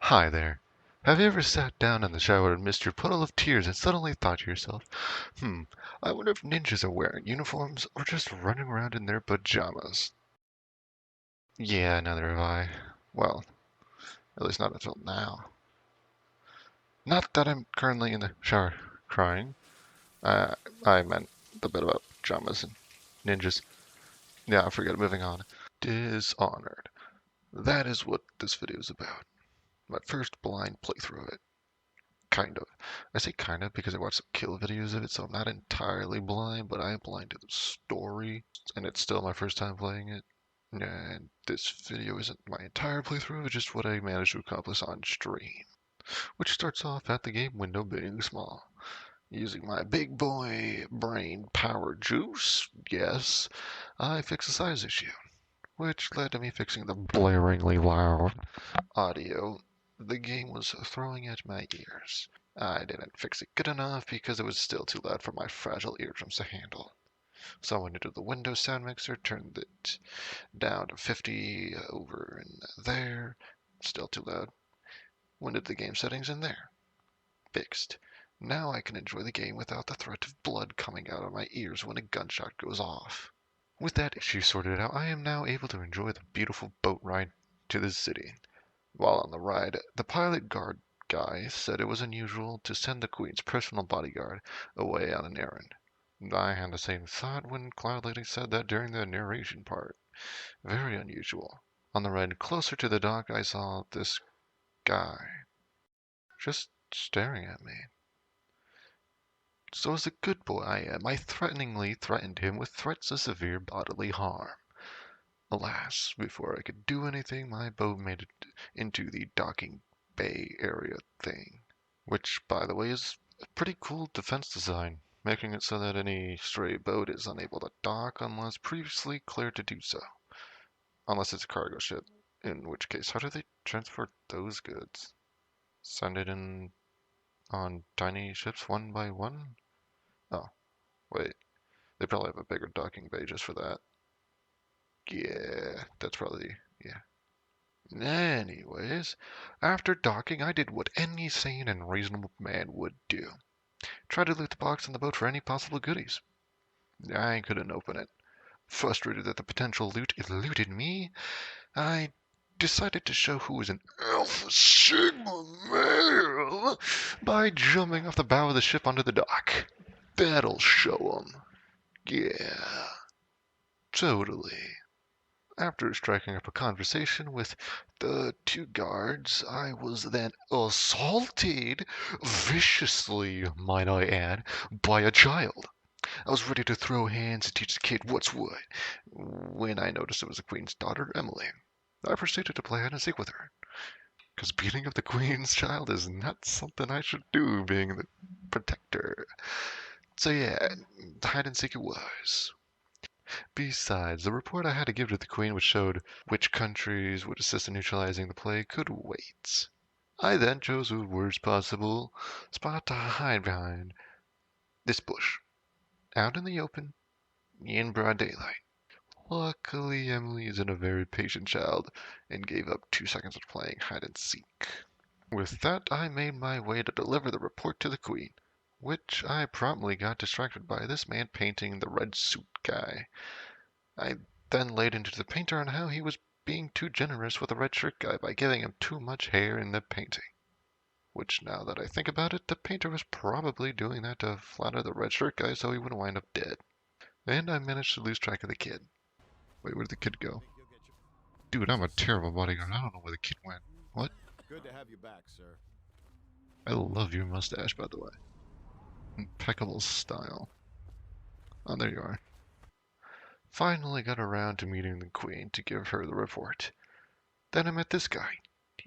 Hi there. Have you ever sat down in the shower and missed your puddle of tears and suddenly thought to yourself, I wonder if ninjas are wearing uniforms or just running around in their pajamas? Yeah, neither have I. Well, at least not until now. Not that I'm currently in the shower crying. Uh, I meant the bit about pajamas and ninjas. Yeah, I forget. Moving on. Dishonored. That is what this video is about. My first blind playthrough of it. Kind of. I say kind of because I watched some kill videos of it, so I'm not entirely blind, but I am blind to the story, and it's still my first time playing it. And this video isn't my entire playthrough, it's just what I managed to accomplish on stream, which starts off at the game window being small. Using my big boy brain power juice, yes, I fixed the size issue, which led to me fixing the blaringly loud audio the game was throwing at my ears. I didn't fix it good enough because it was still too loud for my fragile eardrums to handle. So I went into the Windows sound mixer, turned it down to 50 over in there, still too loud. Went into the game settings in there, fixed. Now I can enjoy the game without the threat of blood coming out of my ears when a gunshot goes off. With that issue sorted out, I am now able to enjoy the beautiful boat ride to the city. While on the ride, the pilot guard guy said it was unusual to send the Queen's personal bodyguard away on an errand. I had the same thought when Cloud Lady said that during the narration part. Very unusual. On the ride closer to the dock, I saw this guy just staring at me. So as a good boy I am, I threateningly threatened him with threats of severe bodily harm. Alas, before I could do anything, my boat made it into the docking bay area thing, which, by the way, is a pretty cool defense design, making it so that any stray boat is unable to dock unless previously cleared to do so, unless it's a cargo ship, in which case, how do they transport those goods? Send it in on tiny ships one by one? Oh, wait, they probably have a bigger docking bay just for that. Yeah, that's probably, yeah. Anyways, after docking, I did what any sane and reasonable man would do. Try to loot the box in the boat for any possible goodies. I couldn't open it. Frustrated that the potential loot eluded me, I decided to show who was an Alpha Sigma male by jumping off the bow of the ship onto the dock. That'll show 'em. Yeah, totally. After striking up a conversation with the two guards, I was then assaulted, viciously, might I add, by a child. I was ready to throw hands and teach the kid what's what, when I noticed it was the Queen's daughter, Emily. I proceeded to play hide and seek with her, because beating up the Queen's child is not something I should do, being the protector. So yeah, hide and seek it was. Besides, the report I had to give to the Queen, which showed which countries would assist in neutralizing the plague, could wait. I then chose the worst possible spot to hide behind this bush, out in the open, in broad daylight. Luckily, Emily isn't a very patient child and gave up 2 seconds of playing hide and seek. With that, I made my way to deliver the report to the Queen, which I promptly got distracted by this man painting the red suit guy. I then laid into the painter on how he was being too generous with the red shirt guy by giving him too much hair in the painting. Which, now that I think about it, the painter was probably doing that to flatter the red shirt guy so he wouldn't wind up dead. And I managed to lose track of the kid. Wait, where did the kid go? Dude, I'm a terrible bodyguard. I don't know where the kid went. What? Good to have you back, sir. I love your mustache, by the way. Impeccable style. Oh, there you are. Finally got around to meeting the Queen to give her the report. Then I met this guy.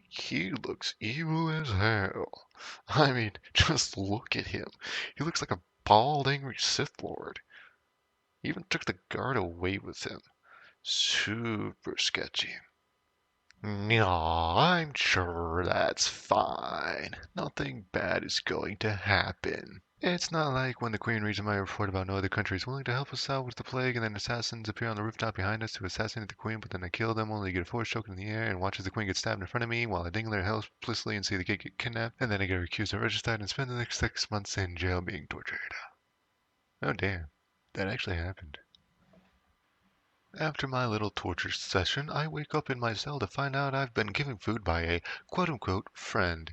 He looks evil as hell. I mean, just look at him. He looks like a bald, angry Sith Lord. He even took the guard away with him. Super sketchy. No, I'm sure that's fine. Nothing bad is going to happen. It's not like when the Queen reads my report about no other countries willing to help us out with the plague, and then assassins appear on the rooftop behind us to assassinate the Queen, but then I kill them only to get a force choke in the air and watch as the Queen gets stabbed in front of me while I dangle her helplessly and see the kid get kidnapped, and then I get accused of regicide and spend the next 6 months in jail being tortured. Oh damn, that actually happened. After my little torture session, I wake up in my cell to find out I've been given food by a quote-unquote friend.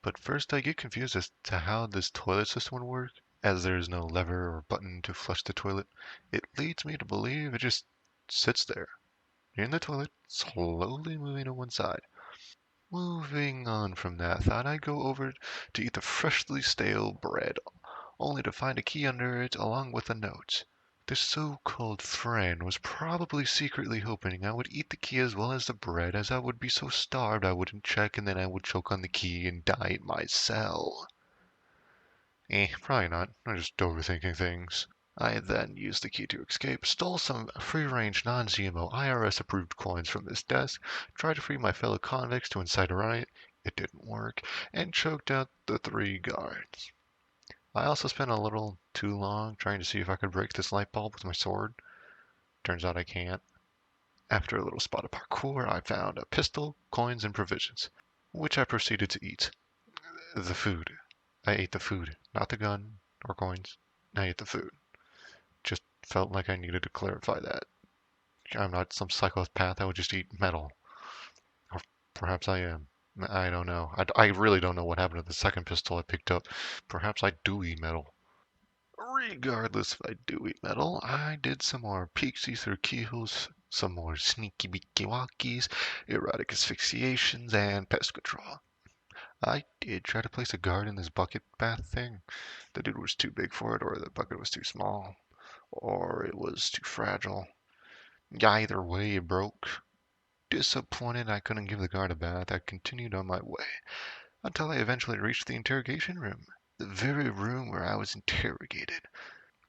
But first I get confused as to how this toilet system would work, as there is no lever or button to flush the toilet. It leads me to believe it just sits there, in the toilet, slowly moving to one side. Moving on from that thought, I go over to eat the freshly stale bread, only to find a key under it along with a note. This so-called friend was probably secretly hoping I would eat the key as well as the bread, as I would be so starved I wouldn't check and then I would choke on the key and die in my cell. Probably not. I'm just overthinking things. I then used the key to escape, stole some free-range non-GMO IRS-approved coins from this desk, tried to free my fellow convicts to incite a riot, it didn't work, and choked out the 3 guards. I also spent a little too long trying to see if I could break this light bulb with my sword. Turns out I can't. After a little spot of parkour, I found a pistol, coins, and provisions, which I proceeded to eat. The food. I ate the food, not the gun or coins. I ate the food. Just felt like I needed to clarify that. I'm not some psychopath that would just eat metal. Or perhaps I am. I don't know. I really don't know what happened to the second pistol I picked up. Perhaps I do eat metal. Regardless if I do eat metal, I did some more peeksies through keyholes, some more sneaky beaky walkies, erotic asphyxiations, and pest control. I did try to place a guard in this bucket bath thing. The dude was too big for it, or the bucket was too small, or it was too fragile. Either way, it broke. Disappointed I couldn't give the guard a bath, I continued on my way until I eventually reached the interrogation room, the very room where I was interrogated.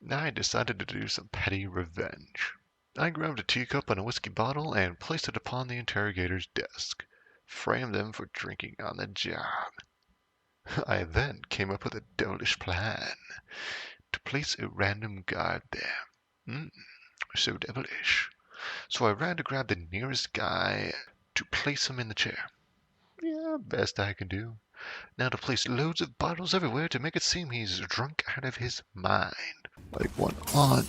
I decided to do some petty revenge. I grabbed a teacup and a whiskey bottle and placed it upon the interrogator's desk, framed them for drinking on the job. I then came up with a devilish plan to place a random guard there. So devilish. So I ran to grab the nearest guy to place him in the chair. Yeah, best I can do. Now to place loads of bottles everywhere to make it seem he's drunk out of his mind. Like one on.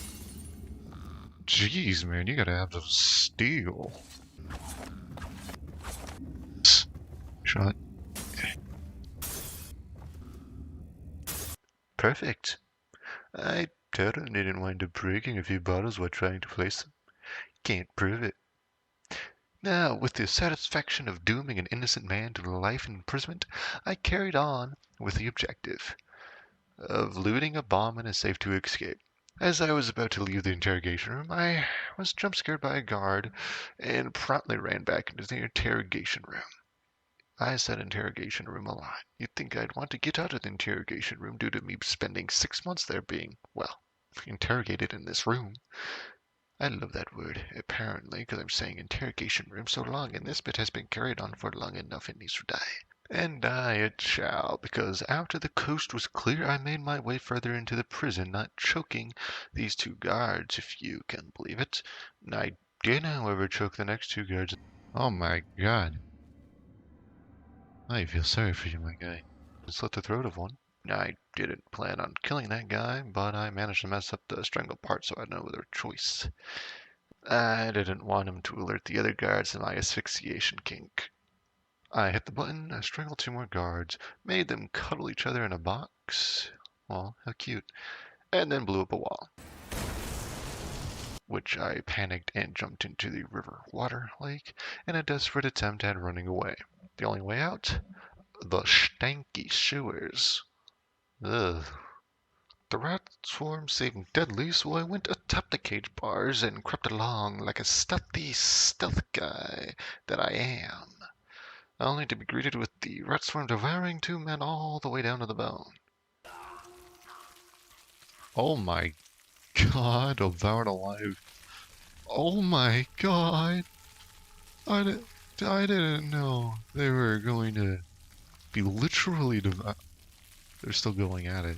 Jeez, man, you gotta have some steel. Shot. Perfect. I totally didn't wind up breaking a few bottles while trying to place them. Can't prove it. Now, with the satisfaction of dooming an innocent man to life imprisonment, I carried on with the objective of looting a bomb in a safe to escape. As I was about to leave the interrogation room, I was jump scared by a guard and promptly ran back into the interrogation room. I said interrogation room a lot. You'd think I'd want to get out of the interrogation room due to me spending 6 months there being, well, interrogated in this room. I love that word, apparently, because I'm saying interrogation room so long, and this bit has been carried on for long enough it needs to die. And die it shall, because after the coast was clear, I made my way further into the prison, not choking these 2 guards, if you can believe it. I did, however, choke the next 2 guards. Oh my god. I feel sorry for you, my guy. Slit the throat of one. I didn't plan on killing that guy, but I managed to mess up the strangle part, so I had no other choice. I didn't want him to alert the other guards to my asphyxiation kink. I hit the button, I strangled 2 more guards, made them cuddle each other in a box. Aw, how cute. And then blew up a wall, which I panicked and jumped into the river water lake in a desperate attempt at running away. The only way out? The stanky sewers. Ugh. The rat swarm seemed deadly, so I went atop the cage bars and crept along like a stealth guy that I am, only to be greeted with the rat swarm devouring 2 men all the way down to the bone. Oh my god, devoured alive. Oh my god. I, di- I didn't know they were going to be literally devoured. They're still going at it.